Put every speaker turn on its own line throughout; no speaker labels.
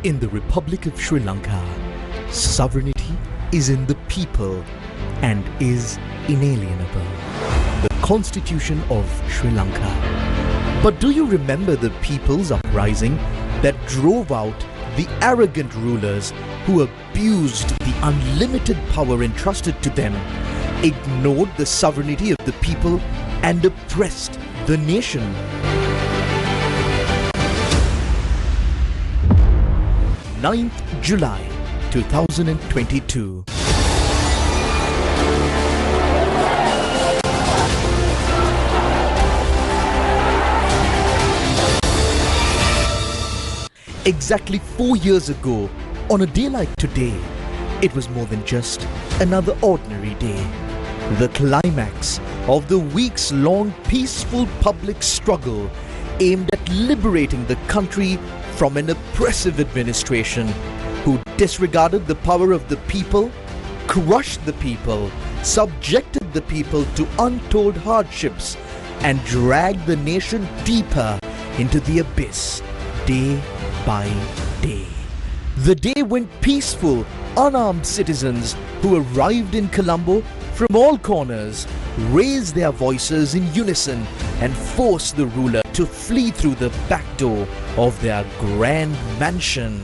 In the Republic of Sri Lanka, sovereignty is in the people and is inalienable. The Constitution of Sri Lanka. But do you remember the people's uprising that drove out the arrogant rulers who abused the unlimited power entrusted to them, ignored the sovereignty of the people and oppressed the nation? July 9th, 2022. Exactly 4 years ago, on a day like today, it was more than just another ordinary day. The climax of the weeks-long peaceful public struggle aimed at liberating the country from an oppressive administration who disregarded the power of the people, crushed the people, subjected the people to untold hardships, and dragged the nation deeper into the abyss day by day. The day when peaceful, unarmed citizens who arrived in Colombo from all corners raised their voices in unison and forced the ruler to flee through the back door of their grand mansion.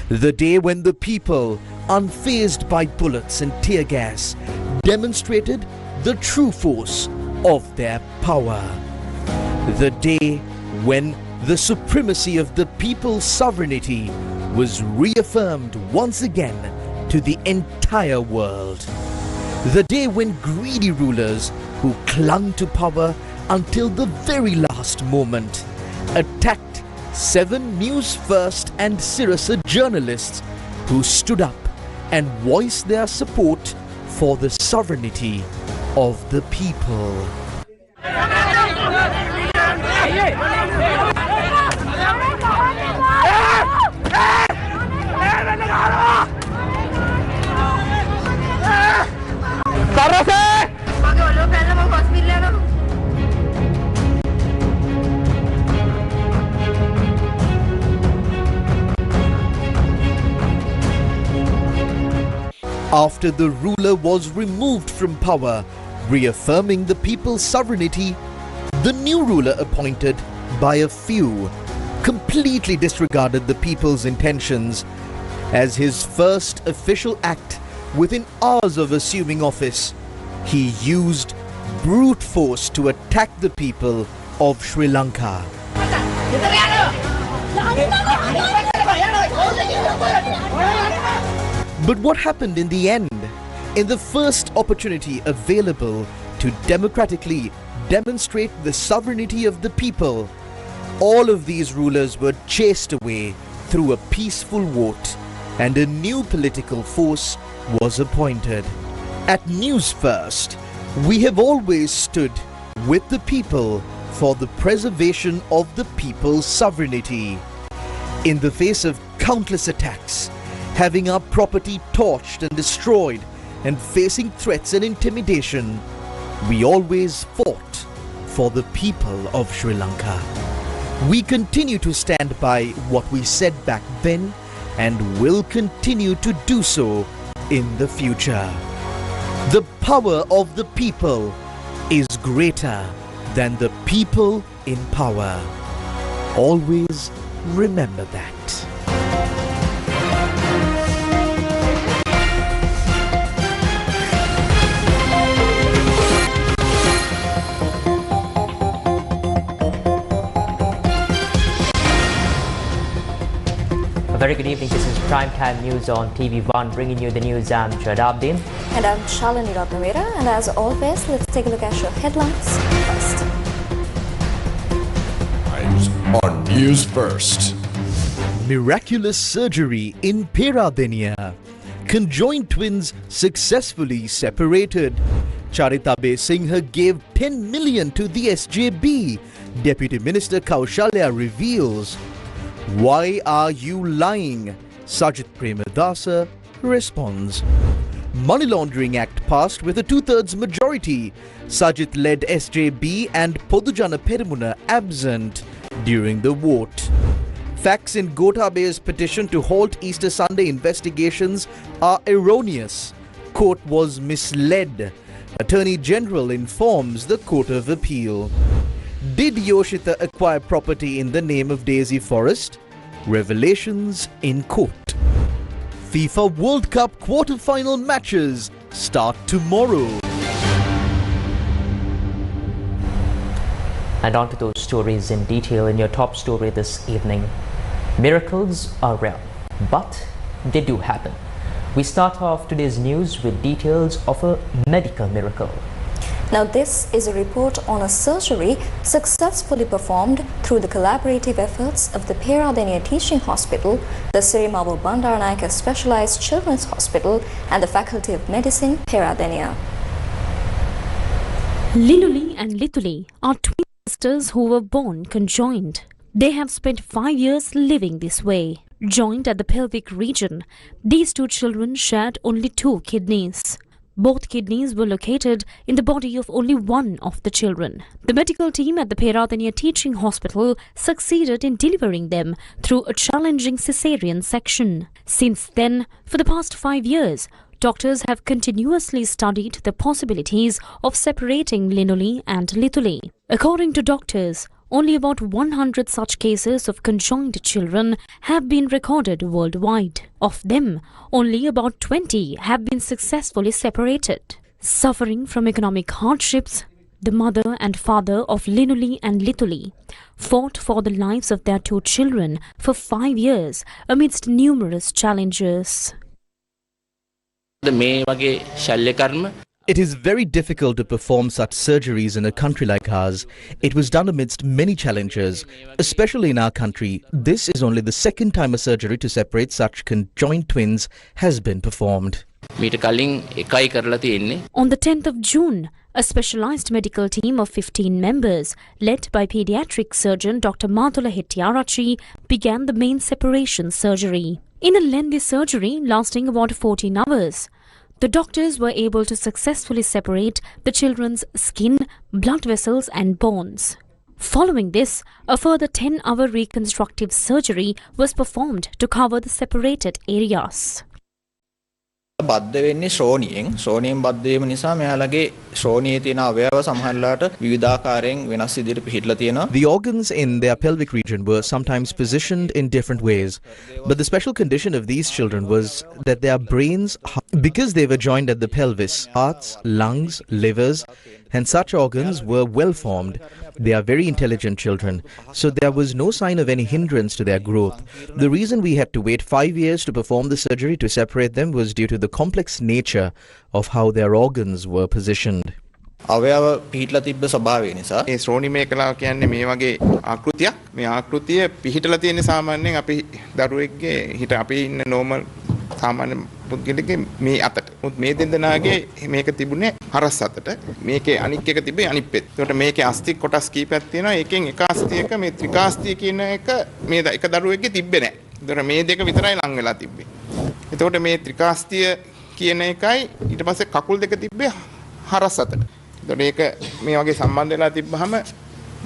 The day when the people, unfazed by bullets and tear gas, demonstrated the true force of their power. The day when the supremacy of the people's sovereignty was reaffirmed once again to the entire world. The day when greedy rulers who clung to power until the very last moment attacked 7 Newsfirst and Sirasa journalists who stood up and voiced their support for the sovereignty of the people. After the ruler was removed from power, reaffirming the people's sovereignty, the new ruler appointed by a few completely disregarded the people's intentions. As his first official act within hours of assuming office, he used brute force to attack the people of Sri Lanka. But what happened in the end? In the first opportunity available to democratically demonstrate the sovereignty of the people, all of these rulers were chased away through a peaceful vote, and a new political force was appointed. At Newsfirst, we have always stood with the people for the preservation of the people's sovereignty. In the face of countless attacks, having our property torched and destroyed, and facing threats and intimidation, we always fought for the people of Sri Lanka. We continue to stand by what we said back then and will continue to do so in the future. The power of the people is greater than the people in power. Always remember that.
Very good evening. This is Primetime News on TV1, bringing you the news. I'm Chadabdin.
And I'm Shalini Ratnavera. And as always, let's take a look at your headlines first.
On Newsfirst.
Miraculous surgery in Peradeniya. Conjoined twins successfully separated. Charitabe Singha gave 10 million to the SJB. Deputy Minister Kaushalya reveals. Why are you lying? Sajit Premadasa responds. Money Laundering Act passed with a 2/3 majority. Sajit-led SJB and Podujana Peramuna absent during the vote. Facts in Gotabe's petition to halt Easter Sunday investigations are erroneous. Court was misled. Attorney General informs the Court of Appeal. Did Yoshitha acquire property in the name of Daisy Forest? Revelations in court. FIFA World Cup quarter-final matches start tomorrow.
And on to those stories in detail in your top story this evening. Miracles are rare, but they do happen. We start off today's news with details of a medical miracle.
Now this is a report on a surgery successfully performed through the collaborative efforts of the Peradeniya Teaching Hospital, the Sirimava Bandaranayake Specialized Children's Hospital and the Faculty of Medicine, Peradeniya.
Linuli and Lituli are twin sisters who were born conjoined. They have spent 5 years living this way. Joined at the pelvic region, these two children shared only 2 kidneys. Both kidneys were located in the body of only one of the children. The medical team at the Peradeniya Teaching Hospital succeeded in delivering them through a challenging cesarean section. Since then, for the past 5 years, doctors have continuously studied the possibilities of separating Linuli and Lituli. According to doctors, only about 100 such cases of conjoined children have been recorded worldwide. Of them, only about 20 have been successfully separated. Suffering from economic hardships, the mother and father of Linuli and Lituli fought for the lives of their 2 children for 5 years amidst numerous challenges.
It is very difficult to perform such surgeries in a country like ours. It was done amidst many challenges, especially in our country. This is only the second time a surgery to separate such conjoined twins has been performed.
On the 10th of June, a specialized medical team of 15 members, led by pediatric surgeon Dr. Madhula Hettiarachi, began the main separation surgery. In a lengthy surgery lasting about 14 hours, the doctors were able to successfully separate the children's skin, blood vessels and bones. Following this, a further 10-hour reconstructive surgery was performed to cover the separated areas.
බද්ධ වෙන්නේ ශ්‍රෝණියෙන් ශ්‍රෝණියෙන් බද්ධ වීම නිසා මෙයාලගේ ශ්‍රෝණියේ තියෙන අවයව සමහරලාට විවිධාකාරයෙන් වෙනස් විදිහට පිහිටලා තියෙනවා.
The organs in their pelvic region were sometimes positioned in different ways, but the special condition of these children was that their brains, because they were joined at the pelvis, hearts, lungs, livers and such organs were well formed. They are very intelligent children, so there was no sign of any hindrance to their growth. The reason we had to wait 5 years to perform the surgery to separate them was due to the complex nature of how their organs were positioned.
අවයව පිහිටලා තිබ්බ ස්වභාවය නිසා
මේ ශ්‍රෝණිමය කලාව කියන්නේ මේ වගේ ආකෘතියක්. මේ ආකෘතිය පිහිටලා තියෙන සාමාන්‍යයෙන් අපි දරුවෙක්ගේ හිත අපි ඉන්න normal සාමාන්‍ය පුද්ගලෙක්ගේ මේ අතට. මේ දෙන්නාගේ මේක තිබුණේ හරස් අතට. මේකේ අනික් එක තිබේ අනිත් පැත්ත. ඒකට මේකේ අස්ති කොටස් කීපයක් තියෙනවා. ඒකෙන් එක අස්තියක මේ ත්‍රිකාස්තිය කියන එක මේ එක දරුවෙක්ගේ තිබ්බේ නැහැ. ඒතර මේ දෙක විතරයි ලං වෙලා තිබ්බේ. එතකොට මේ ත්‍රිකාස්තිය කියන එකයි ඊට පස්සේ කකුල් දෙක තිබ්බේ හරස් අතට. ඒතකොට ඒක මේ වගේ සම්බන්ධ වෙලා තිබ්බහම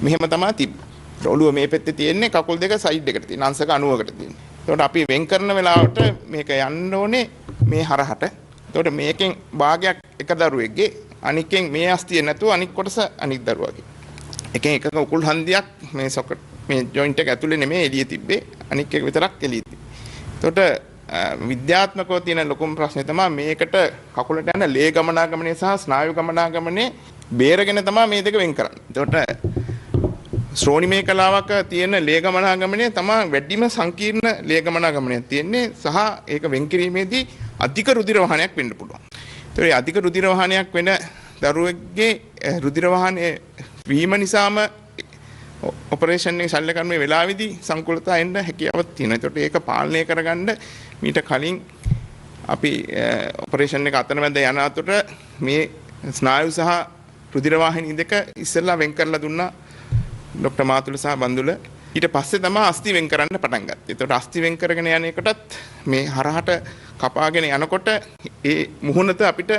මෙහෙම තමයි තිබ්බේ. ඔළුව මේ පැත්තේ තියෙන්නේ කකුල් දෙක සයිඩ් එකට තියෙන අංශක 90කට තියෙන්නේ. ඒතකොට අපි වෙන් කරන වෙලාවට මේක යන්න ඕනේ මේ හරහට. ඒතකොට මේකෙන් භාගයක් එක දරුවෙක්ගේ අනිකෙන් මේ අස්තිය නැතුව අනික් කොටස අනික් දරුවාගේ. එකෙන් එකක උකුල් හන්දියක් මේ සොකට් මේ ජොයින්ට් එක ඇතුලේ නෙමෙයි එළියේ තිබ්බේ අනික් එක විතරක් එළියේ තිබ්බේ. ඒතකොට විද්‍යාත්මකව තියෙන ලොකුම ප්‍රශ්නේ තමයි මේකට කකුලට යන ලේ ගමනාගමනය සහ ස්නායු ගමනාගමනය බේරගෙන තමයි මේ දෙක වෙන් කරන්නේ. ඒතකොට ශ්‍රෝණිමය කලාවක තියෙන ලේ ගමනාගමනය තමයි වැඩිම සංකීර්ණ ලේ ගමනාගමනයක් තියෙන්නේ සහ ඒක වෙන් කිරීමේදී අධික රුධිර වහනයක් වෙන්න පුළුවන්. ඒතකොට අධික රුධිර වහනයක් වෙන දරුවෙක්ගේ රුධිර වහනය වීම නිසාම ඔපරේෂන් එක ශල්‍ය කර්මයේ වෙලාවේදී සංකූලතා එන්න හැකියාවක් තියෙනවා. ඒතකොට ඒක පාලනය කරගන්න මීට කලින් අපි ඔපරේෂන් එක අතනමැද යන අතර මේ ස්නායු සහ රුධිර වාහිනී දෙක ඉස්සෙල්ලා වෙන් කරලා දුන්නා ડોક્ટર මාතුල සහ බන්දුල. ඊට පස්සේ තමයි අස්ති වෙන් කරන්න පටන් ගත්තේ. ඒතකොට අස්ති වෙන් කරගෙන යන එකටත් මේ හරහට කපාගෙන යනකොට ඒ මුහුණත අපිට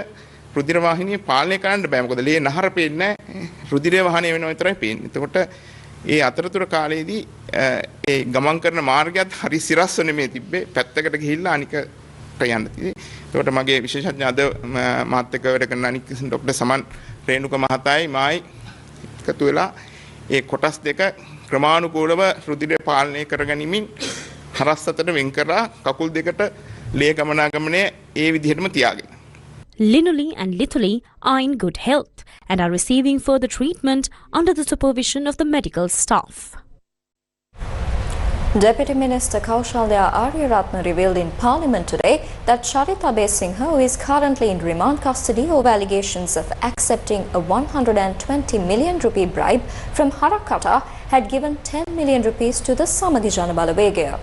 රුධිර වාහිනිය පාලනය කරන්න බෑ. මොකද ලේ නහර පේන්නේ නැහැ. රුධිරය වහනය වෙනවා විතරයි පේන්නේ. එතකොට ඒ අතරතුර කාලයේදී ඒ ගමන් කරන මාර්ගයත් හරි සිරස්ව නෙමෙයි තිබ්බේ. පැත්තකට ගිහිල්ලා අනිකට යන්න තිබේ. ඒකට මගේ විශේෂඥ අද මාත් එක්ක වැඩ කරන අනික් ડોක්ටර් සමන් රේණුක මහතායි මායි එකතු වෙලා ඒ කොටස් දෙක ක්‍රමානුකූලව රුධිරය පාලනය කරගනිමින් හරස් අතට වෙන් කරලා කකුල් දෙකට ලේ ගමනාගමනය ඒ විදිහටම තියාගෙන.
Linuli and Lituli are in good health and are receiving further treatment under the supervision of the medical staff.
Deputy Minister Kaushalya Aryaratne revealed in Parliament today that Charita Besinghe, who is currently in remand custody over allegations of accepting a 120 million rupee bribe from Harakata, had given 10 million rupees to the Samagi Janabalawegaya.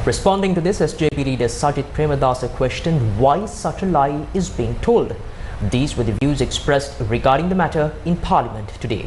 Responding to this, SJP leader Sajit Premadasa questioned why such a lie is being told. These were the views expressed regarding the matter in Parliament today.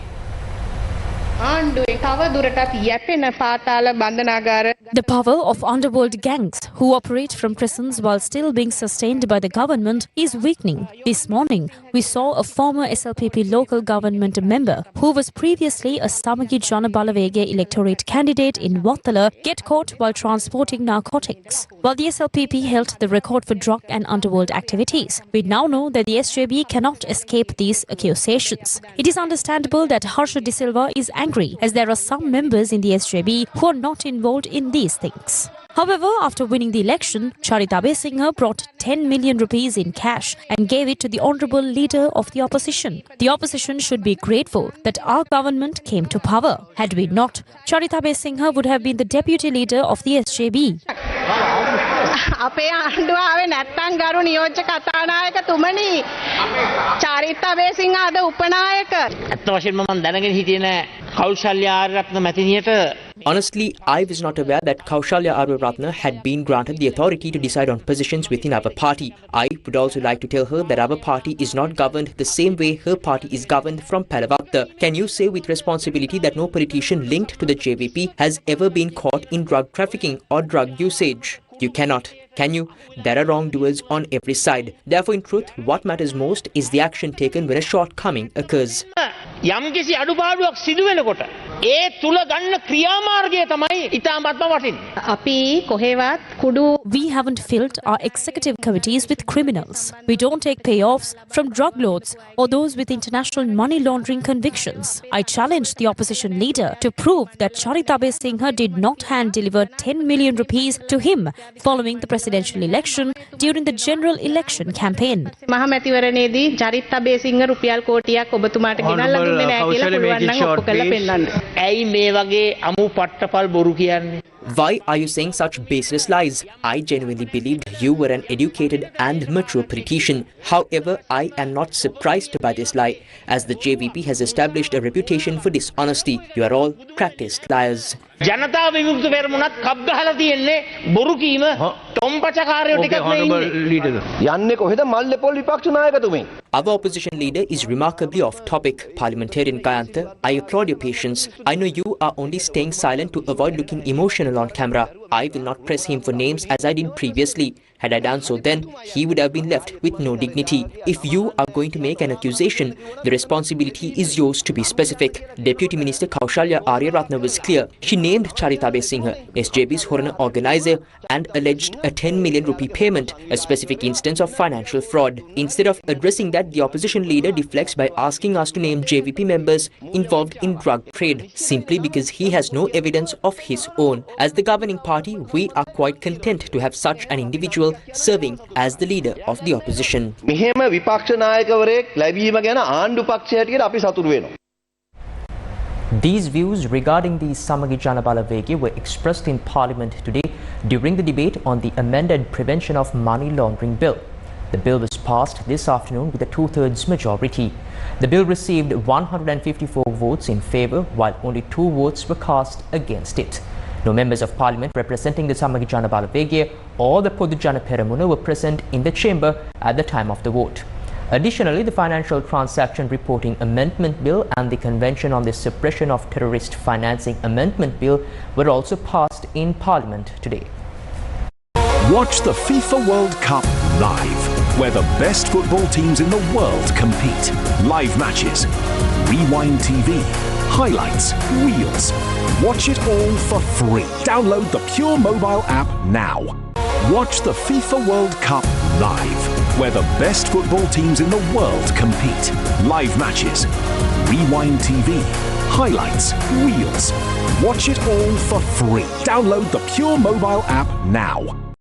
The power of underworld gangs who operate from prisons while still being sustained by the government is weakening. This morning, we saw a former SLPP local government member who was previously a Samagi Janabalawegaya electorate candidate in Wattala get caught while transporting narcotics. While the SLPP held the record for drug and underworld activities, we now know that the SJB cannot escape these accusations. It is understandable that Harsha De Silva is angry as there are some members in the SJB who are not involved in these things. However, after winning the election, Charita Besinghe brought 10 million rupees in cash and gave it to the honourable leader of the opposition. The opposition should be grateful that our government came to power. Had we not, Charita Besinghe would have been the deputy leader of the SJB.
අපේ ආණ්ඩුවේ නැත්තම් ගරු නියෝජ්‍ය කතානායකතුමනි චාරිතා බේසිංහ අද උපනායක අත්ත වශයෙන්ම මම දැනගෙන හිටියේ නෑ කෞශල්‍ය Ariyaratne මැතිණියට.
Honestly, I was not aware that Kaushalya Aryaratne had been granted the authority to decide on positions within our party. I would also like to tell her that our party is not governed the same way her party is governed from Pelavatta. Can you say with responsibility that no politician linked to the JVP has ever been caught in drug trafficking or drug usage? You cannot. Can you? There are wrongdoers on every side. Therefore, in truth, what matters most is the action taken when a shortcoming occurs.
යම්කිසි අඩුපාඩුවක් සිදු වෙනකොට ඒ තුල ගන්න ක්‍රියාමාර්ගය තමයි ඉතාමත්ම වටින්නේ. අපි කොහෙවත් කුඩු
We haven't filled our executive committees with criminals. We don't take payoffs from drug lords or those with international money laundering convictions. I challenged the opposition leader to prove that Charita Besinghe did not hand deliver 10 million rupees to him following the presidential election during the general election campaign.
මහ මැතිවරණයේදී චරිතා බේසිංහ රුපියල් කෝටියක් ඔබතුමාට ගෙනල්ලා දුන්නේ නැහැ කියලා පුළුවන් නම් ඔප්පු කරලා පෙන්නන්න. ඇයි මේ වගේ අමු පට්ටපල් බොරු කියන්නේ?
Why are you saying such baseless lies? I genuinely believed you were an educated and mature politician. However, I am not surprised by this lie, as the JVP has established a reputation for dishonesty. You are all practiced liars.
Janatha Vimukthi පෙරමුණත් කප් ගහලා තියෙන්නේ බොරු කීම ටොම්පචකාරයෝ ටිකක් මේ ඉන්නේ.
යන්නේ කොහෙද මල්ලේ පොල් විපක්ෂ නායකතුමේ?
Our opposition leader is remarkably off topic. Parliamentarian Kayantha, I applaud your patience. I know you are only staying silent to avoid looking emotional on camera. I will not press him for names as I did previously. Had I done so then, he would have been left with no dignity. If you are going to make an accusation, the responsibility is yours to be specific. Deputy Minister Kaushalya Aryaratne was clear. She named Charita Besinghe, SJB's Horana organizer, and alleged a 10 million rupee payment, a specific instance of financial fraud. Instead of addressing that, the opposition leader deflects by asking us to name JVP members involved in drug trade, simply because he has no evidence of his own. As the governing party, we are quite content to have such an individual serving as the leader of the opposition.
මෙහෙම විපක්ෂ නායකවරයෙක් ලැබීම ගැන ආණ්ඩු පක්ෂය හැටියට අපි සතුටු වෙනවා.
These views regarding the Samagi Janabalawegaya were expressed in Parliament today during the debate on the amended Prevention of Money Laundering Bill. The bill was passed this afternoon with a 2/3 majority. The bill received 154 votes in favour, while only 2 votes were cast against it. No members of Parliament representing the Samagi Janabalawegaya or the Podujana Peramuna were present in the chamber at the time of the vote. Additionally, the Financial Transaction Reporting Amendment Bill and the Convention on the Suppression of Terrorist Financing Amendment Bill were also passed in Parliament today.
Watch the FIFA World Cup live, where the best football teams in the world compete. Live matches, Rewind TV, highlights, reels. Watch it all for free. Download the Pure mobile app now. Watch the FIFA World Cup live, where the best football teams in the world compete. Live matches, Rewind TV, highlights, reels. Watch it all for free. Download the Pure mobile app now.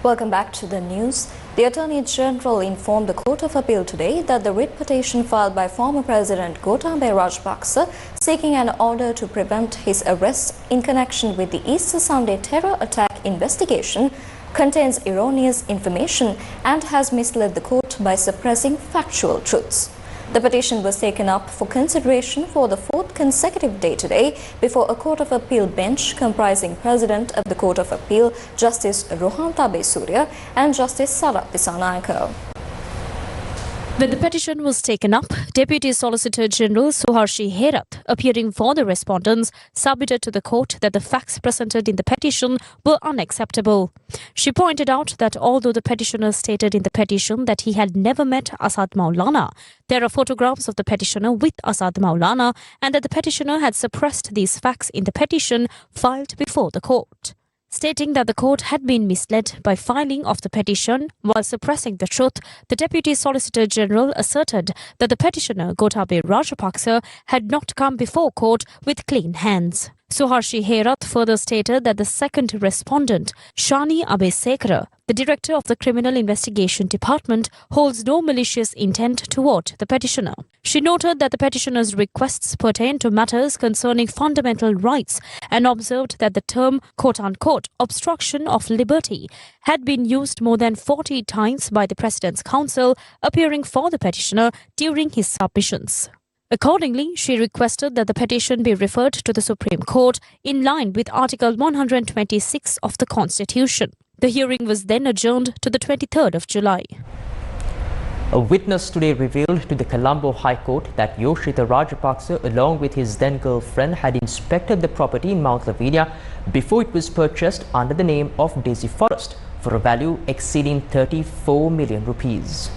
Welcome back to the news. The Attorney General informed the Court of Appeal today that the writ petition filed by former President Gotabaya Rajapaksa seeking an order to prevent his arrest in connection with the Easter Sunday terror attack investigation contains erroneous information and has misled the court by suppressing factual truths. The petition was taken up for consideration for the fourth consecutive day today before a Court of Appeal bench comprising President of the Court of Appeal Justice Rohantha Besurya and Justice Sarath Disanayake.
When the petition was taken up, Deputy Solicitor General Suharshi Herath, appearing for the respondents, submitted to the court that the facts presented in the petition were unacceptable. She pointed out that although the petitioner stated in the petition that he had never met Asad Maulana, there are photographs of the petitioner with Asad Maulana and that the petitioner had suppressed these facts in the petition filed before the court. Stating that the court had been misled by filing of the petition while suppressing the truth, the Deputy Solicitor General asserted that the petitioner Gotabaya Rajapaksa had not come before court with clean hands. Suharshi Herath further stated that the second respondent, Shani Abesekara, the director of the Criminal Investigation Department, holds no malicious intent toward the petitioner. She noted that the petitioner's requests pertain to matters concerning fundamental rights and observed that the term quote-unquote obstruction of liberty had been used more than 40 times by the President's counsel appearing for the petitioner during his submissions. Accordingly, she requested that the petition be referred to the Supreme Court in line with Article 126 of the Constitution. The hearing was then adjourned to the 23rd of July.
A witness today revealed to the Colombo High Court that Yoshitha Rajapaksa, along with his then-girlfriend, had inspected the property in Mount Lavinia before it was purchased under the name of Daisy Forest for a value exceeding 34 million rupees.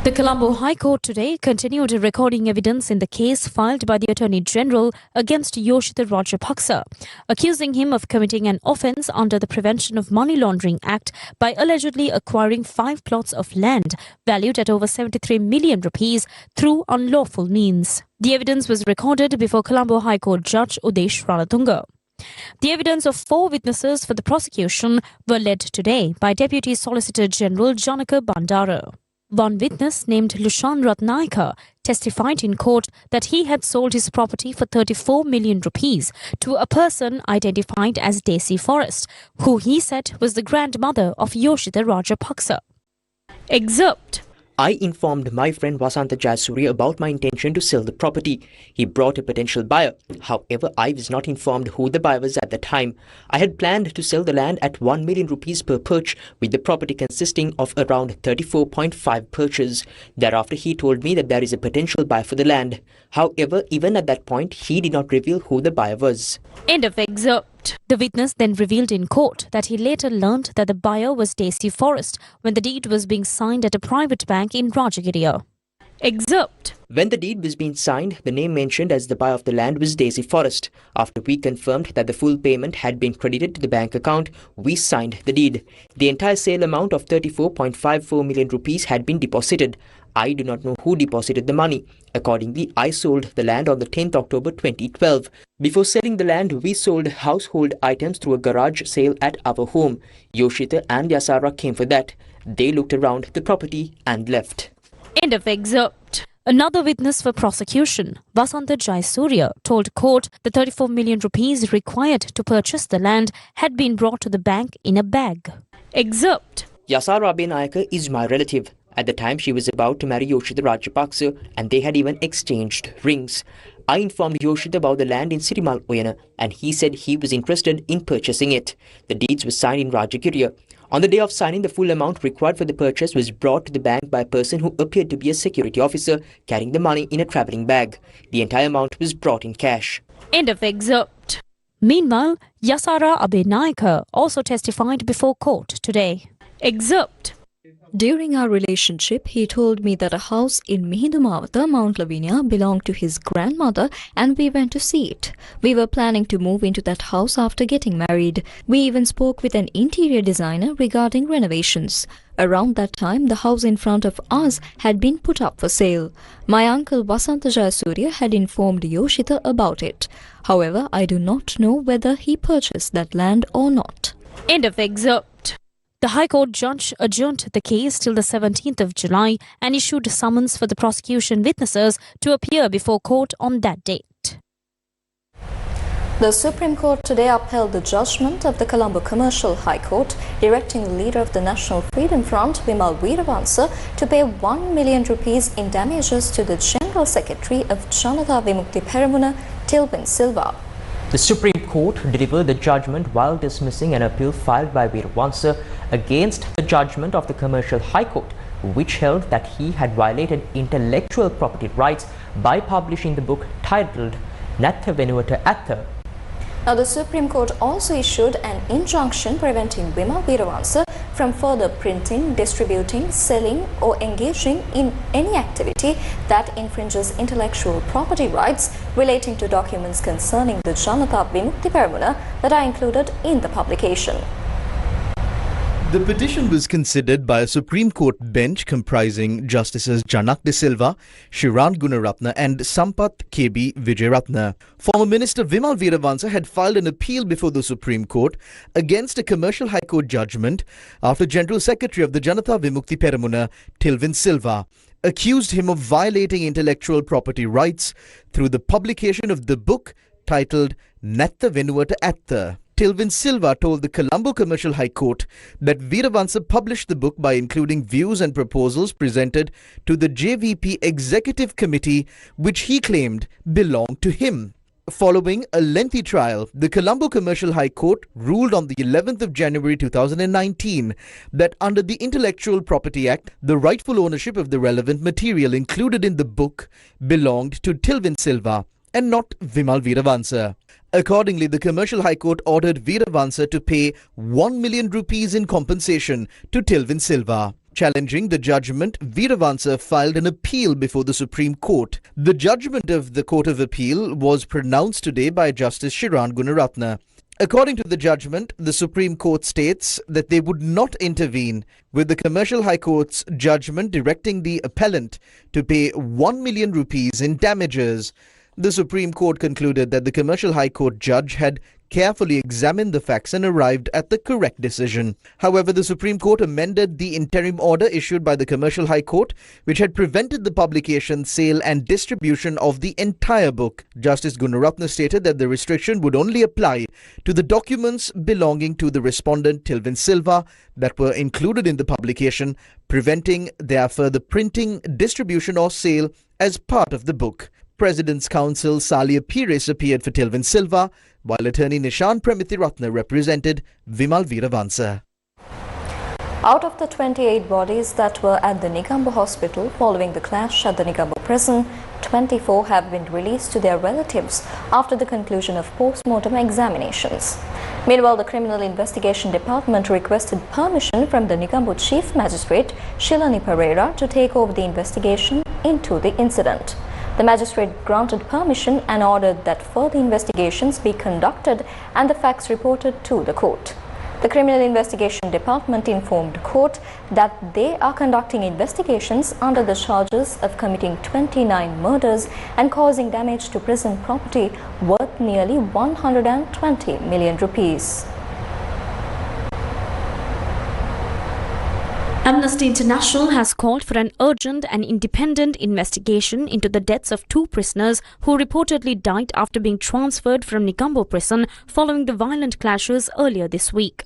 The Colombo High Court today continued recording evidence in the case filed by the Attorney General against Yoshitha Rajapaksa, accusing him of committing an offence under the Prevention of Money Laundering Act by allegedly acquiring 5 plots of land valued at over 73 million rupees through unlawful means. The evidence was recorded before Colombo High Court Judge Udesh Ranatunga. The evidence of 4 witnesses for the prosecution were led today by Deputy Solicitor General Janaka Bandara. One witness named Lushan Ratnayaka testified in court that he had sold his property for 34 million rupees to a person identified as Daisy Forest, who he said was the grandmother of Yoshitha Rajapaksa. Excerpt.
I informed my friend Vasantha Jayasuriya about my intention to sell the property. He brought a potential buyer. However, I was not informed who the buyer was at the time. I had planned to sell the land at 1 million rupees per perch, with the property consisting of around 34.5 perches. Thereafter, he told me that there is a potential buyer for the land. However, even at that point, he did not reveal who the buyer was.
End of excerpt. The witness then revealed in court that he later learned that the buyer was Daisy Forest when the deed was being signed at a private bank in Rajagiriya. Excerpt.
When the deed was being signed, the name mentioned as the buyer of the land was Daisy Forest. After we confirmed that the full payment had been credited to the bank account, we signed the deed. The entire sale amount of 34.54 million rupees had been deposited. I do not know who deposited the money. Accordingly, I sold the land on the 10th October 2012. Before selling the land, we sold household items through a garage sale at our home. Yoshitha and Yasara came for that. They looked around the property and left.
End of excerpt. Another witness for prosecution, Vasantha Jayasuriya, told court the 34 million rupees required to purchase the land had been brought to the bank in a bag. Excerpt.
Yasara Abenayaka is my relative. At the time, she was about to marry Yoshitha Rajapaksa and they had even exchanged rings. I informed Yoshitha about the land in Sirimal Oyana and he said he was interested in purchasing it. The deeds were signed in Rajagiriya. On the day of signing, the full amount required for the purchase was brought to the bank by a person who appeared to be a security officer carrying the money in a travelling bag. The entire amount was brought in cash.
End of excerpt. Meanwhile, Yasara Abenayaka also testified before court today. Excerpt.
During our relationship, he told me that a house in Mihindumawatha, Mount Lavinia, belonged to his grandmother and we went to see it. We were planning to move into that house after getting married. We even spoke with an interior designer regarding renovations. Around that time, the house in front of us had been put up for sale. My uncle Vasanta Jayasuriya had informed Yoshitha about it. However, I do not know whether he purchased that land or not.
End of excerpt. The High Court judge adjourned the case till the 17th of July and issued a summons for the prosecution witnesses to appear before court on that date.
The Supreme Court today upheld the judgment of the Colombo Commercial High Court, directing the leader of the National Freedom Front, Vimal Weerawansa, to pay 1 million rupees in damages to the General Secretary of Janatha Vimukti Peramuna, Tilvin Silva.
The Supreme Court delivered the judgment while dismissing an appeal filed by Weerawansa against the judgment of the Commercial High Court, which held that he had violated intellectual property rights by publishing the book titled Natha Venuwata Atha.
Now, the Supreme Court also issued an injunction preventing Vimal Weerawansa from further printing, distributing, selling or engaging in any activity that infringes intellectual property rights relating to documents concerning the Janatha Vimukti Peramuna that are included in the publication.
The petition was considered by a Supreme Court bench comprising Justices Janak De Silva, Shiran Gunaratne and Sampath KB Vijayaratne. Former Minister Vimal Weerawansa had filed an appeal before the Supreme Court against a Commercial High Court judgment after General Secretary of the Janatha Vimukti Peramuna, Tilvin Silva, accused him of violating intellectual property rights through the publication of the book titled Natha Venuwata Atha. Tilvin Silva told the Colombo Commercial High Court that Weerawansa published the book by including views and proposals presented to the JVP Executive Committee, which he claimed belonged to him. Following a lengthy trial, the Colombo Commercial High Court ruled on the 11th of January 2019 that under the Intellectual Property Act, the rightful ownership of the relevant material included in the book belonged to Tilvin Silva and not Vimal Weerawansa. Accordingly, the Commercial High Court ordered Weerawansa to pay 1 million rupees in compensation to Tilvin Silva. Challenging the judgment, Weerawansa filed an appeal before the Supreme Court. The judgment of the Court of Appeal was pronounced today by Justice Shiran Gunaratne. According to the judgment, the Supreme Court states that they would not intervene with the Commercial High Court's judgment directing the appellant to pay 1 million rupees in damages. The Supreme Court concluded that the Commercial High Court judge had carefully examined the facts and arrived at the correct decision. However, the Supreme Court amended the interim order issued by the Commercial High Court, which had prevented the publication, sale and distribution of the entire book. Justice Gunaratne stated that the restriction would only apply to the documents belonging to the respondent Tilvin Silva that were included in the publication, preventing their further printing, distribution or sale as part of the book. President's Counsel Salia Pires appeared for Tilvin Silva, while attorney Nishan Premithiratne represented Vimal Weerawansa.
Out of the 28 bodies that were at the Negombo hospital following the clash at the Negombo prison, 24 have been released to their relatives after the conclusion of post-mortem examinations. Meanwhile, the Criminal Investigation Department requested permission from the Negombo Chief Magistrate Shilani Pereira to take over the investigation into the incident. The magistrate granted permission and ordered that further investigations be conducted and the facts reported to the court. The Criminal Investigation Department informed court that they are conducting investigations under the charges of committing 29 murders and causing damage to prison property worth nearly 120 million rupees.
Amnesty International has called for an urgent and independent investigation into the deaths of 2 prisoners who reportedly died after being transferred from Negombo prison following the violent clashes earlier this week.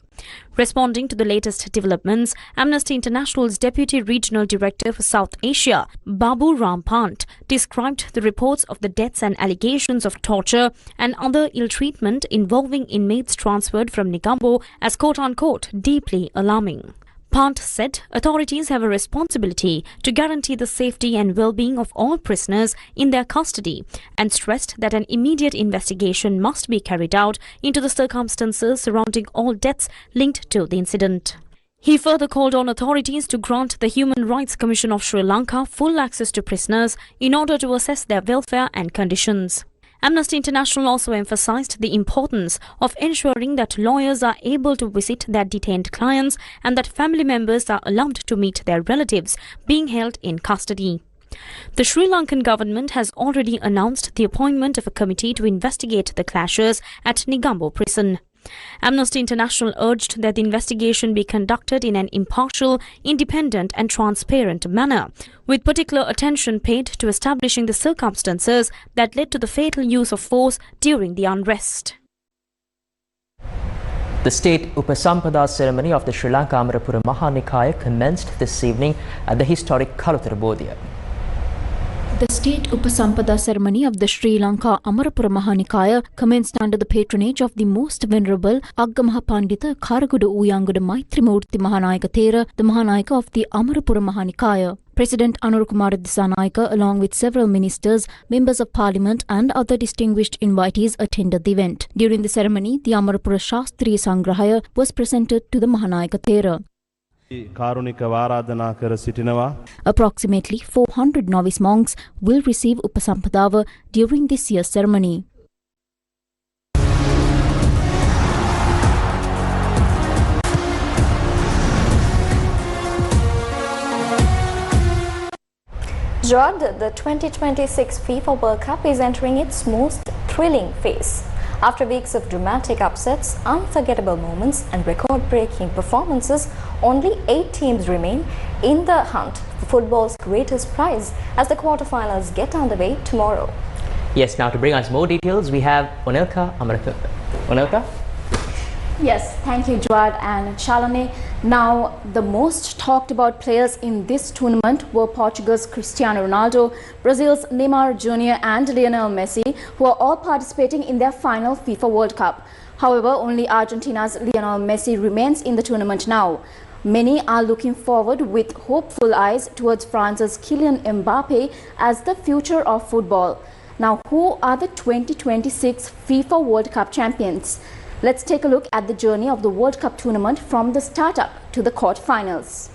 Responding to the latest developments, Amnesty International's Deputy Regional Director for South Asia, Babu Rampant, described the reports of the deaths and allegations of torture and other ill treatment involving inmates transferred from Negombo as quote-unquote deeply alarming. Pant said authorities have a responsibility to guarantee the safety and well-being of all prisoners in their custody and stressed that an immediate investigation must be carried out into the circumstances surrounding all deaths linked to the incident. He further called on authorities to grant the Human Rights Commission of Sri Lanka full access to prisoners in order to assess their welfare and conditions. Amnesty International also emphasized the importance of ensuring that lawyers are able to visit their detained clients and that family members are allowed to meet their relatives being held in custody. The Sri Lankan government has already announced the appointment of a committee to investigate the clashes at Negombo prison. Amnesty International urged that the investigation be conducted in an impartial, independent and transparent manner, with particular attention paid to establishing the circumstances that led to the fatal use of force during the unrest.
The state Upasampada ceremony of the Sri Lanka Amarapura Mahanikaya commenced this evening at the historic Kalutara Bodhiya.
The state Upasampada ceremony of the Sri Lanka Amarapura Mahanikaya commenced under the patronage of the most venerable Aggamaha Pandita Karaguda Uyanguda Maitrimurti Mahanayaka Thera, the Mahanayaka of the Amarapura Mahanikaya. President Anurukumara Dissanayaka, along with several ministers, members of parliament and other distinguished invitees attended the event. During the ceremony, the Amarapura Shastriya Sangrahaya was presented to the Mahanayaka Thera. Approximately 400 novice monks will receive Upasampadawa during this year's ceremony.
Jod, the 2026 FIFA World Cup is entering its most thrilling phase. After weeks of dramatic upsets, unforgettable moments and record-breaking performances, only 8 teams remain in the hunt for football's greatest prize as the quarterfinals get underway tomorrow.
Yes, now to bring us more details, we have Onelka Amaratha. Onelka?
Yes, thank you, Jawad and Shalini. Now, the most talked about players in this tournament were Portugal's Cristiano Ronaldo, Brazil's Neymar Jr. and Lionel Messi, who are all participating in their final FIFA World Cup. However, only Argentina's Lionel Messi remains in the tournament now. Many are looking forward with hopeful eyes towards France's Kylian Mbappe as the future of football. Now, who are the 2026 FIFA World Cup champions? Let's take a look at the journey of the World Cup tournament from the start-up to the quarter-finals.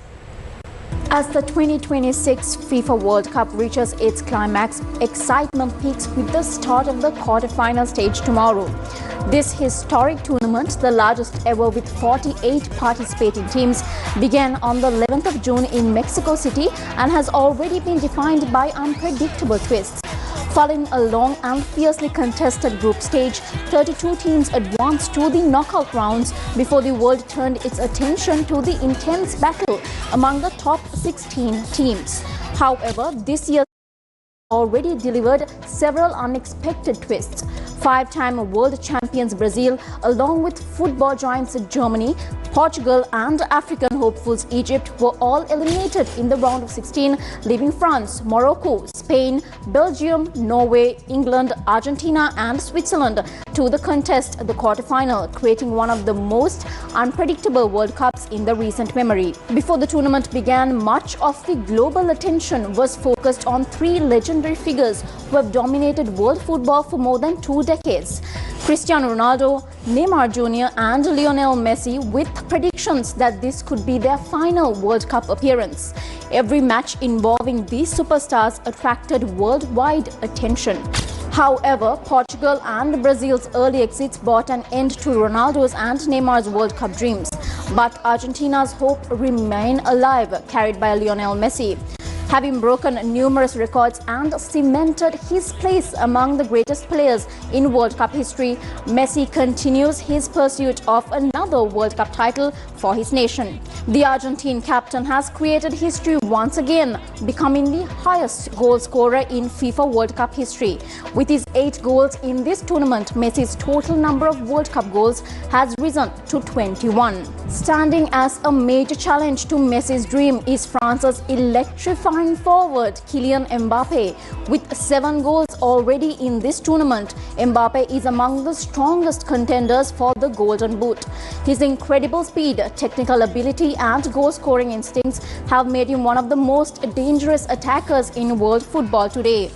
As the 2026 FIFA World Cup reaches its climax, excitement peaks with the start of the quarter-final stage tomorrow. This historic tournament, the largest ever with 48 participating teams, began on the 11th of June in Mexico City and has already been defined by unpredictable twists. Following a long and fiercely contested group stage, 32 teams advanced to the knockout rounds before the world turned its attention to the intense battle among the top 16 teams. However, this year already delivered several unexpected twists. 5-time world champions Brazil, along with football giants Germany, Portugal and African hopefuls Egypt were all eliminated in the round of 16, leaving France, Morocco, Spain, Belgium, Norway, England, Argentina and Switzerland to the contest the quarterfinal, creating one of the most unpredictable World Cups in the recent memory. Before the tournament began, much of the global attention was focused on 3 legendary figures who have dominated world football for more than 2 decades. Cristiano Ronaldo, Neymar Jr. and Lionel Messi, with predictions that this could be their final World Cup appearance. Every match involving these superstars attracted worldwide attention. However, Portugal and Brazil's early exits brought an end to Ronaldo's and Neymar's World Cup dreams. But Argentina's hope remained alive, carried by Lionel Messi. Having broken numerous records and cemented his place among the greatest players in World Cup history, Messi continues his pursuit of another World Cup title for his nation. The Argentine captain has created history once again, becoming the highest goal scorer in FIFA World Cup history. With his 8 goals in this tournament, Messi's total number of World Cup goals has risen to 21. Standing as a major challenge to Messi's dream is France's electrifying forward Kylian Mbappe. With 7 goals already in this tournament, Mbappe is among the strongest contenders for the Golden Boot. His incredible speed, technical ability and goal-scoring instincts have made him one of the most dangerous attackers in world football today.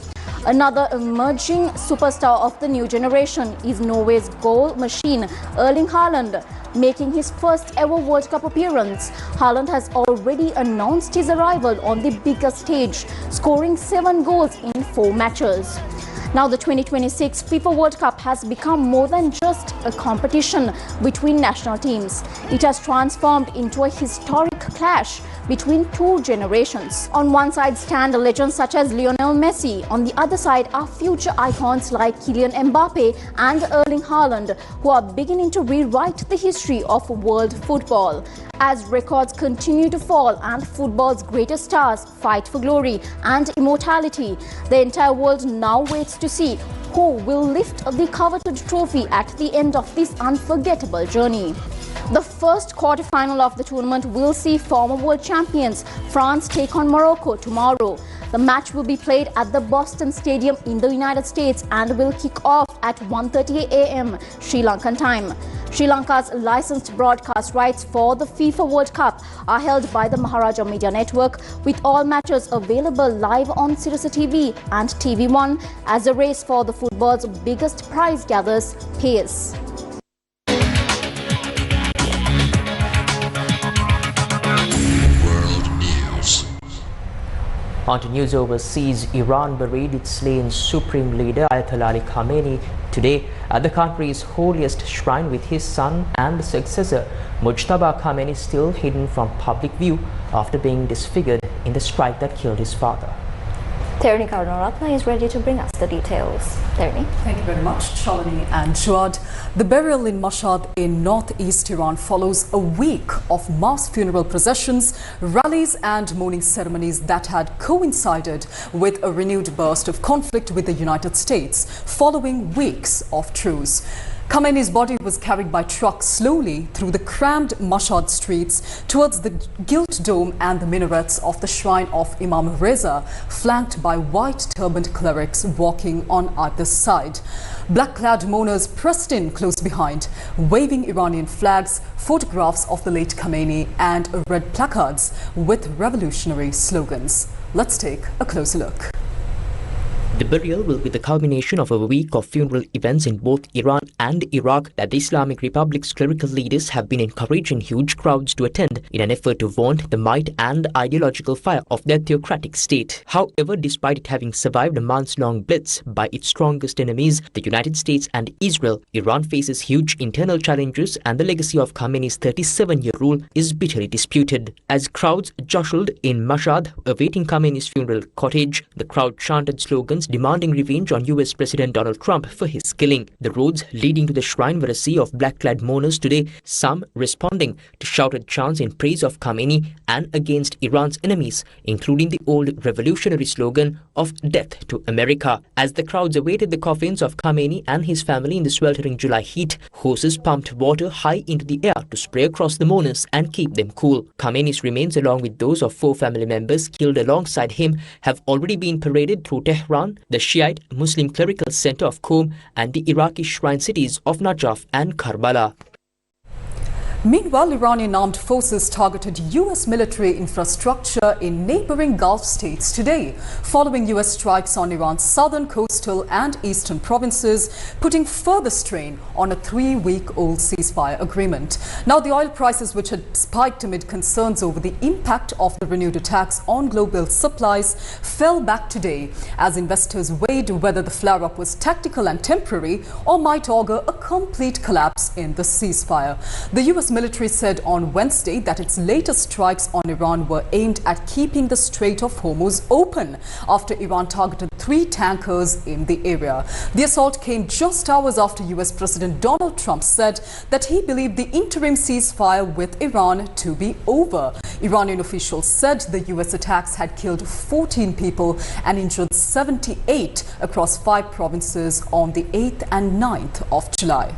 Another emerging superstar of the new generation is Norway's goal machine, Erling Haaland. making his first ever World Cup appearance. Haaland has already announced his arrival on the biggest stage, scoring 7 goals in 4 matches. Now, the 2026 FIFA World Cup has become more than just a competition between national teams. It has transformed into a historic clash between 2 generations. On one side stand legends such as Lionel Messi. On the other side are future icons like Kylian Mbappe and Erling Haaland, who are beginning to rewrite the history of world football. As records continue to fall and football's greatest stars fight for glory and immortality, the entire world now waits to see who will lift the coveted trophy at the end of this unforgettable journey. The first quarter-final of the tournament will see former world champions France take on Morocco tomorrow. The match will be played at the Boston Stadium in the United States and will kick off at 1:30 a.m. Sri Lankan time. Sri Lanka's licensed broadcast rights for the FIFA World Cup are held by the Maharaja Media Network, with all matches available live on Sirasa TV and TV1 as the race for the football's biggest prize gathers pace.
On to news overseas. Iran buried its slain supreme leader Ayatollah Ali Khamenei today at the country's holiest shrine, with his son and successor Mujtaba Khamenei still hidden from public view after being disfigured in the strike that killed his father.
Terni Karunaratna is ready to bring us the details. Terni.
Thank you very much, Shalini and Juad. The burial in Mashhad in northeast Iran follows a week of mass funeral processions, rallies and mourning ceremonies that had coincided with a renewed burst of conflict with the United States following weeks of truce. Khamenei's body was carried by truck slowly through the crammed Mashhad streets towards the gilt dome and the minarets of the shrine of Imam Reza, flanked by white turbaned clerics walking on either side. Black-clad mourners pressed in close behind, waving Iranian flags, photographs of the late Khamenei and red placards with revolutionary slogans. Let's take a closer look.
The burial will be the culmination of a week of funeral events in both Iran and Iraq that the Islamic Republic's clerical leaders have been encouraging huge crowds to attend in an effort to vaunt the might and ideological fire of their theocratic state. However, despite it having survived a months-long blitz by its strongest enemies, the United States and Israel, Iran faces huge internal challenges, and the legacy of Khamenei's 37-year rule is bitterly disputed. As crowds jostled in Mashhad awaiting Khamenei's funeral cortege, the crowd chanted slogans demanding revenge on US President Donald Trump for his killing. The roads leading to the shrine were a sea of black-clad mourners today, some responding to shouted chants in praise of Khamenei and against Iran's enemies, including the old revolutionary slogan of "Death to America." As the crowds awaited the coffins of Khamenei and his family in the sweltering July heat, hoses pumped water high into the air to spray across the mourners and keep them cool. Khamenei's remains, along with those of 4 family members killed alongside him, have already been paraded through Tehran, the Shiite Muslim clerical center of Qom, and the Iraqi shrine cities of Najaf and Karbala.
Meanwhile, Iranian armed forces targeted US military infrastructure in neighboring Gulf states today, following US strikes on Iran's southern, coastal and eastern provinces, putting further strain on a 3-week-old ceasefire agreement. Now, the oil prices, which had spiked amid concerns over the impact of the renewed attacks on global supplies, fell back today as investors weighed whether the flare-up was tactical and temporary or might augur a complete collapse in the ceasefire. The US military said on Wednesday that its latest strikes on Iran were aimed at keeping the Strait of Hormuz open after Iran targeted 3 tankers in the area. The assault came just hours after US President Donald Trump said that he believed the interim ceasefire with Iran to be over. Iranian officials said the US attacks had killed 14 people and injured 78 across 5 provinces on the 8th and 9th of July.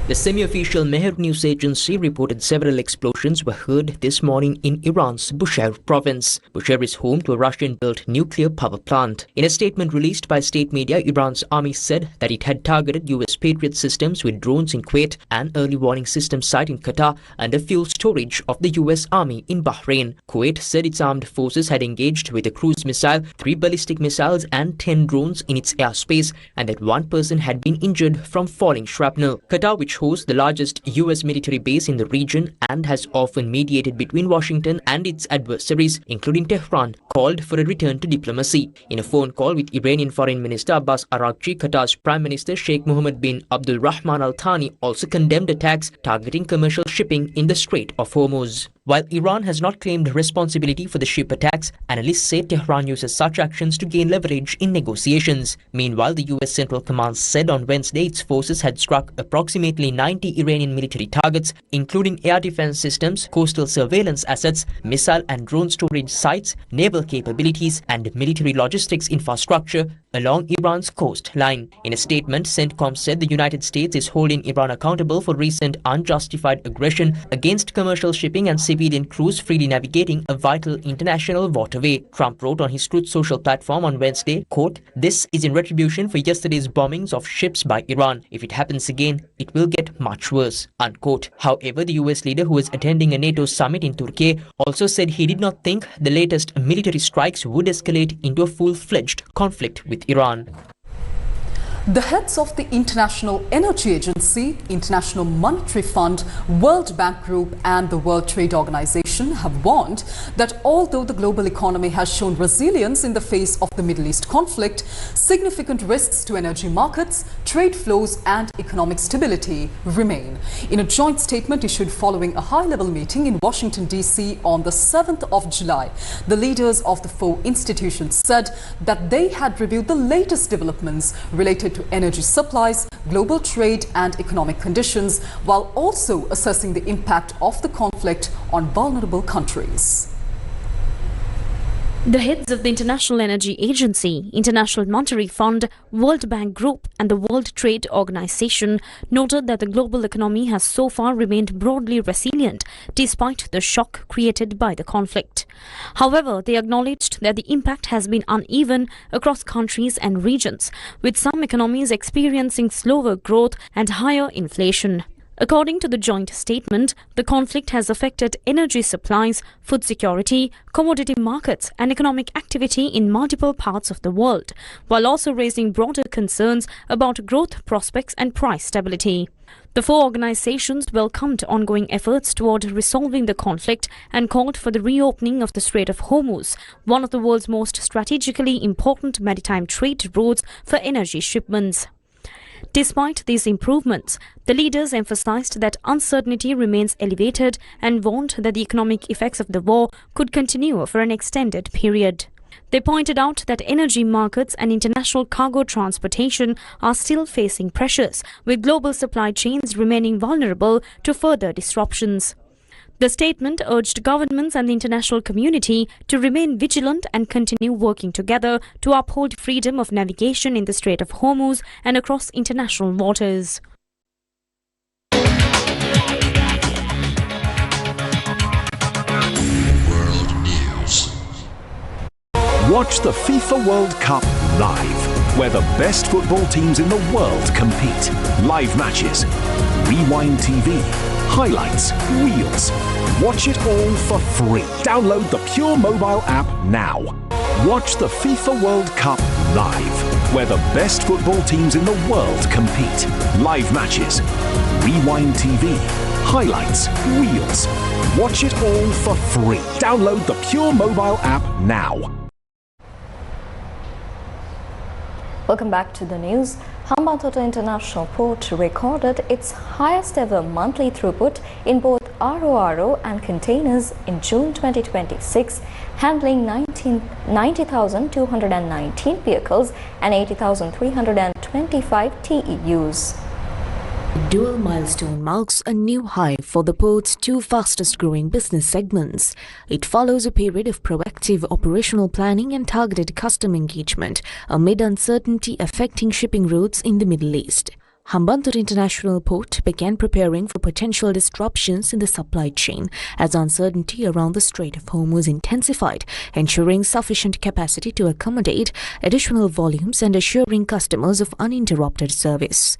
The semi-official Mehr news agency reported several explosions were heard this morning in Iran's Bushehr province. Bushehr is home to a Russian-built nuclear power plant. In a statement released by state media, Iran's army said that it had targeted US Patriot systems with drones in Kuwait, an early warning system site in Qatar, and a fuel storage of the US Army in Bahrain. Kuwait said its armed forces had engaged with a cruise missile, 3 ballistic missiles and 10 drones in its airspace, and that 1 person had been injured from falling shrapnel. Qatar, which which hosts the largest US military base in the region and has often mediated between Washington and its adversaries, including Tehran, called for a return to diplomacy. In a phone call with Iranian Foreign Minister Abbas Araghchi, Qatar's Prime Minister Sheikh Mohammed bin Abdul Rahman Al Thani also condemned attacks targeting commercial shipping in the Strait of Hormuz. While Iran has not claimed responsibility for the ship attacks, analysts say Tehran uses such actions to gain leverage in negotiations. Meanwhile, the US Central Command said on Wednesday its forces had struck approximately 90 Iranian military targets, including air defense systems, coastal surveillance assets, missile and drone storage sites, naval capabilities, and military logistics infrastructure along Iran's coastline. In a statement, CENTCOM said the United States is holding Iran accountable for recent unjustified aggression against commercial shipping and civilian crews freely navigating a vital international waterway. Trump wrote on his Truth Social platform on Wednesday, quote, "This is in retribution for yesterday's bombings of ships by Iran. If it happens again, it will get much worse," unquote. However, the US leader, who was attending a NATO summit in Turkey, also said he did not think the latest military strikes would escalate into a full-fledged conflict with Iran.
The heads of the International Energy Agency, International Monetary Fund, World Bank Group and the World Trade Organization have warned that although the global economy has shown resilience in the face of the Middle East conflict, significant risks to energy markets, trade flows and economic stability remain. In a joint statement issued following a high-level meeting in Washington, D.C. on the 7th of July, the leaders of the four institutions said that they had reviewed the latest developments related to energy supplies, global trade and economic conditions, while also assessing the impact of the conflict on vulnerable countries.
The heads of the International Energy Agency, International Monetary Fund, World Bank Group and the World Trade Organization noted that the global economy has so far remained broadly resilient despite the shock created by the conflict. However, they acknowledged that the impact has been uneven across countries and regions, with some economies experiencing slower growth and higher inflation. According to the joint statement, the conflict has affected energy supplies, food security, commodity markets and economic activity in multiple parts of the world, while also raising broader concerns about growth prospects and price stability. The four organizations welcomed ongoing efforts toward resolving the conflict and called for the reopening of the Strait of Hormuz, one of the world's most strategically important maritime trade routes for energy shipments. Despite these improvements, the leaders emphasized that uncertainty remains elevated and warned that the economic effects of the war could continue for an extended period. They pointed out that energy markets and international cargo transportation are still facing pressures, with global supply chains remaining vulnerable to further disruptions. The statement urged governments and the international community to remain vigilant and continue working together to uphold freedom of navigation in the Strait of Hormuz and across international waters.
World News.
Watch the FIFA World Cup live, where the best football teams in the world compete. Live matches, Rewind TV, highlights, reels. Watch it all for free. Download the Pure mobile app now. Watch the FIFA World Cup live, where the best football teams in the world compete. Live matches, Rewind TV, highlights, reels. Watch it all for free. Download the Pure mobile app now.
Welcome back to the news. Hambantota International Port recorded its highest ever monthly throughput in both RORO and containers in June 2026, handling 90,219 vehicles and 80,325 TEUs.
The dual milestone marks a new high for the port's two fastest growing business segments. It follows a period of proactive operational planning and targeted customer engagement amid uncertainty affecting shipping routes in the Middle East. Hambantota International Port began preparing for potential disruptions in the supply chain as uncertainty around the Strait of Hormuz intensified, ensuring sufficient capacity to accommodate additional volumes and assuring customers of uninterrupted service.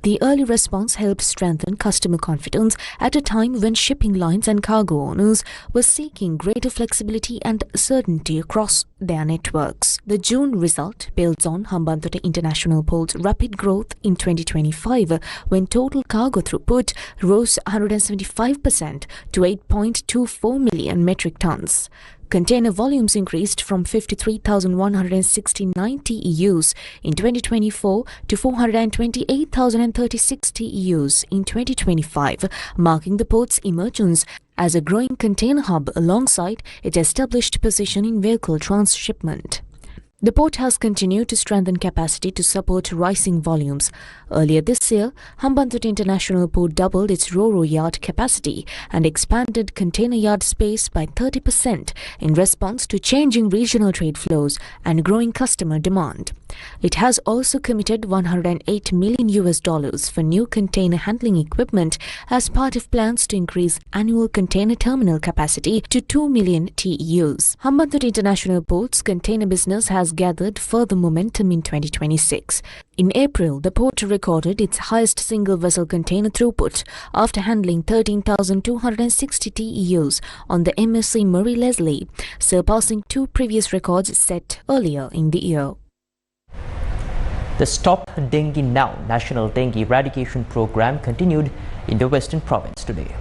The early response helped strengthen customer confidence at a time when shipping lines and cargo owners were seeking greater flexibility and certainty across their networks. The June result builds on Hambantota International Port's rapid growth in 2025, when total cargo throughput rose 175% to 8.24 million metric tons. Container volumes increased from 53,169 TEUs in 2024 to 428,036 TEUs in 2025, marking the port's emergence as a growing container hub alongside its established position in vehicle transshipment. The port has continued to strengthen capacity to support rising volumes. Earlier this year, Hambantota International Port doubled its ro-ro yard capacity and expanded container yard space by 30% in response to changing regional trade flows and growing customer demand. It has also committed $108 million for new container handling equipment as part of plans to increase annual container terminal capacity to 2 million TEUs. Hambantota International Port's container business has gathered further momentum in 2026. In April, the port recorded its highest single vessel container throughput after handling 13,260 TEUs on the MSC Murray Leslie, surpassing two previous records set earlier in the year.
The Stop Dengue Now National Dengue Eradication Program continued in the Western Province today.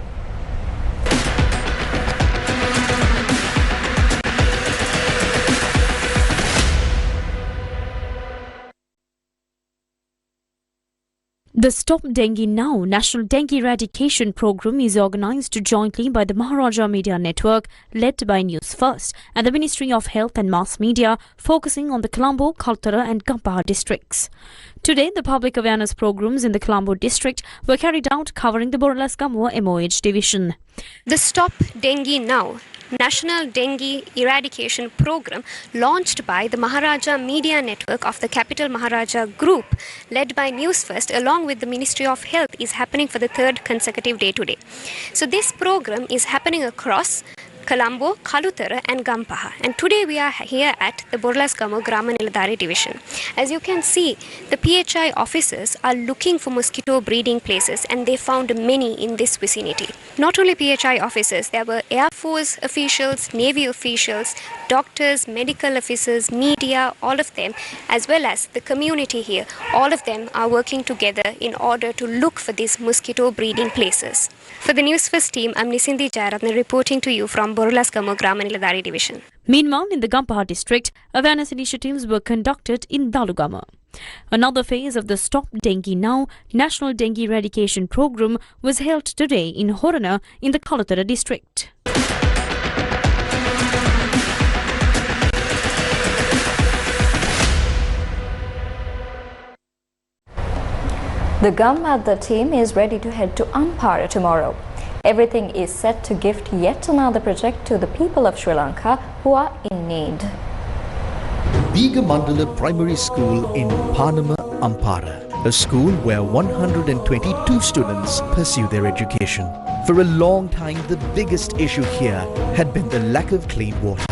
The Stop Dengue Now National Dengue Eradication Program is organised jointly by the Maharaja Media Network, led by Newsfirst, and the Ministry of Health and Mass Media, focusing on the Colombo, Kaltara and Gammadda districts. Today, the public awareness programs in the Colombo district were carried out covering the Gammadda MOH division.
The Stop Dengue Now National Dengue Eradication Program, launched by the Maharaja Media Network of the Capital Maharaja Group, led by Newsfirst along with the Ministry of Health, is happening for the third consecutive day today. So this program is happening across Colombo, Kalutara and Gampaha, and today we are here at the Borlaskamo Grama Niladhari division. As you can see, the PHI officers are looking for mosquito breeding places, and they found many in this vicinity. Not only PHI officers, there were Air Force officials, Navy officials, doctors, medical officers, media, all of them, as well as the community here. All of them are working together in order to look for these mosquito breeding places. For the Newsfirst team, I'm Nisindhi Jayaratne reporting to you from Borlaskamo Grama Niladhari division.
Meanwhile, in the Gampaha district, awareness initiatives were conducted in Dalugama. Another phase of the Stop Dengue Now National Dengue Eradication Program was held today in Horana in the Kalutara district.
The Gammadda team is ready to head to Ampara tomorrow. Everything is set to gift yet another project to the people of Sri Lanka who are in need.
Mandala Primary School in Panama, Ampara, a school where 122 students pursue their education. For a long time, the biggest issue here had been the lack of clean water.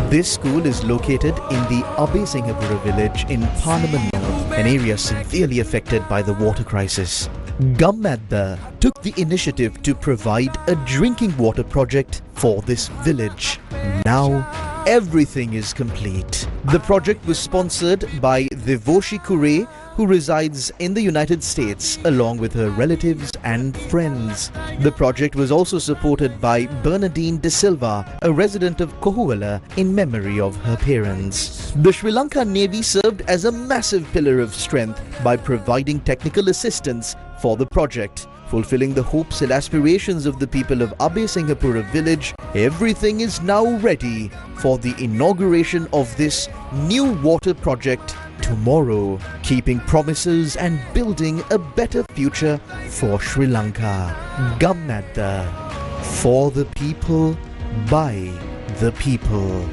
This school is located in the Abesinghapura village in Panama North, an area severely affected by the water crisis. Gammadda took the initiative to provide a drinking water project for this village. Now, everything is complete. The project was sponsored by Devoshi Kure, who resides in the United States along with her relatives and friends. The project was also supported by Bernadine De Silva, a resident of Kohuala, in memory of her parents. The Sri Lanka Navy served as a massive pillar of strength by providing technical assistance for the project. Fulfilling the hopes and aspirations of the people of Abesinghapura village, everything is now ready for the inauguration of this new water project tomorrow, keeping promises and building a better future for Sri Lanka. Gammadda, for the people, by the people.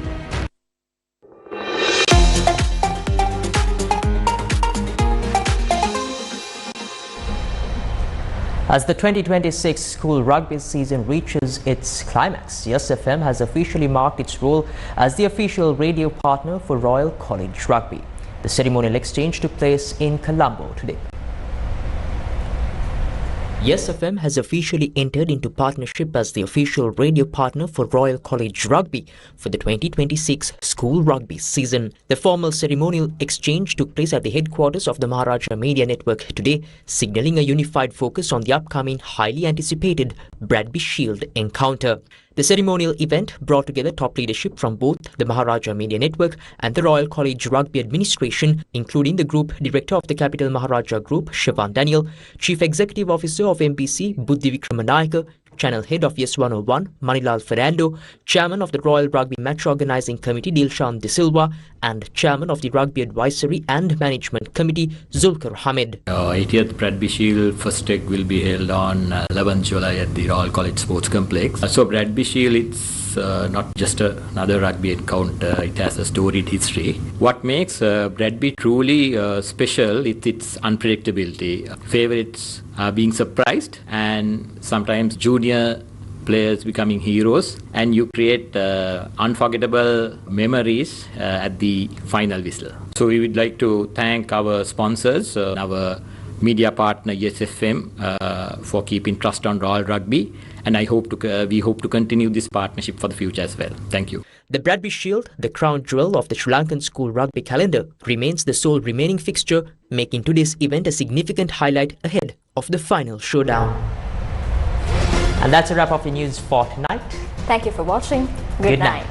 As the 2026 school rugby season reaches its climax, Yes FM has officially marked its role as the official radio partner for Royal College Rugby. The ceremonial exchange took place in Colombo today.
Yes FM has officially entered into partnership as the official radio partner for Royal College Rugby for the 2026 school rugby season. The formal ceremonial exchange took place at the headquarters of the Maharaja Media Network today, signalling a unified focus on the upcoming highly anticipated Rugby Shield encounter. The ceremonial event brought together top leadership from both the Maharaja Media Network and the Royal College Rugby Administration, including the Group Director of the Capital Maharaja Group, Siobhan Daniel, Chief Executive Officer of MPC, Buddhi Vikramanayaka, Channel Head of Yes 101, Manilal Fernando, Chairman of the Royal Rugby Match Organising Committee, Dilshan De Silva, and Chairman of the Rugby Advisory and Management Committee, Zulkar Hamid.
80th Rugby Shield first leg will be held on 11 July at the Royal College Sports Complex. So Rugby Shield, it's not just another rugby encounter, it has a storied history. What makes rugby truly special is its unpredictability. Favorites are being surprised and sometimes junior players becoming heroes, and you create unforgettable memories at the final whistle. So we would like to thank our sponsors, our media partner Yes FM for keeping trust on Royal Rugby, and we hope to continue this partnership for the future as well. Thank you.
The Rugby Shield, the crown jewel of the Sri Lankan school rugby calendar, remains the sole remaining fixture, making today's event a significant highlight ahead of the final showdown.
And that's a wrap of the news for tonight.
Thank you for watching. Good night.